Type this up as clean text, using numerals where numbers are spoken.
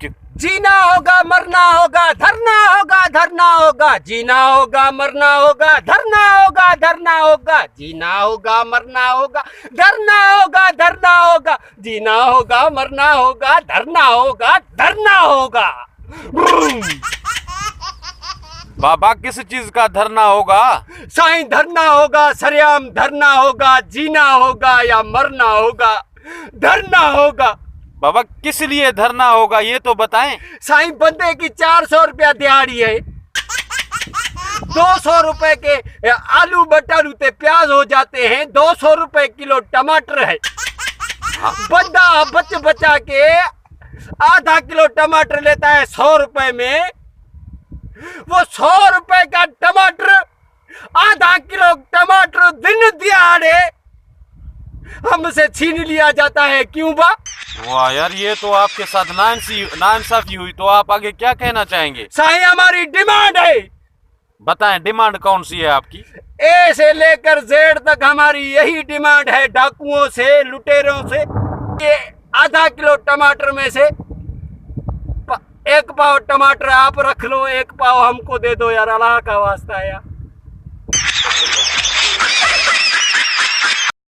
क्यों? जीना होगा मरना होगा धरना होगा धरना होगा, जीना होगा मरना होगा धरना होगा धरना होगा, जीना होगा मरना होगा धरना होगा धरना होगा, जीना होगा मरना होगा धरना होगा धरना होगा। बाबा किस चीज का धरना होगा? साईं धरना होगा, सरेआम धरना होगा, जीना होगा या मरना होगा, धरना होगा। बाबा किस लिए धरना होगा ये तो बताएं। साईं बंदे की 400 रुपया दिहाड़ी है, 200 रुपए के आलू बटर उते प्याज हो जाते हैं, 200 रुपए किलो टमाटर है। बंदा बच बचा के आधा किलो टमाटर लेता है 100 रुपए में, वो 100 रुपए का टमाटर, आधा किलो टमाटर दिन दिहाड़े हमसे छीन लिया जाता है। क्यों बा? वाह यार, ये तो आपके साथ नाइंसाफी हुई। तो आप आगे क्या कहना चाहेंगे? साईं हमारी डिमांड है, बताएं डिमांड कौन सी है आपकी? ए से लेकर जेड तक हमारी यही डिमांड है, डाकुओं से लुटेरों से। ये आधा किलो टमाटर में से एक पाव टमाटर आप रख लो, एक पाव हमको दे दो यार, अल्लाह का वास्ता है यार।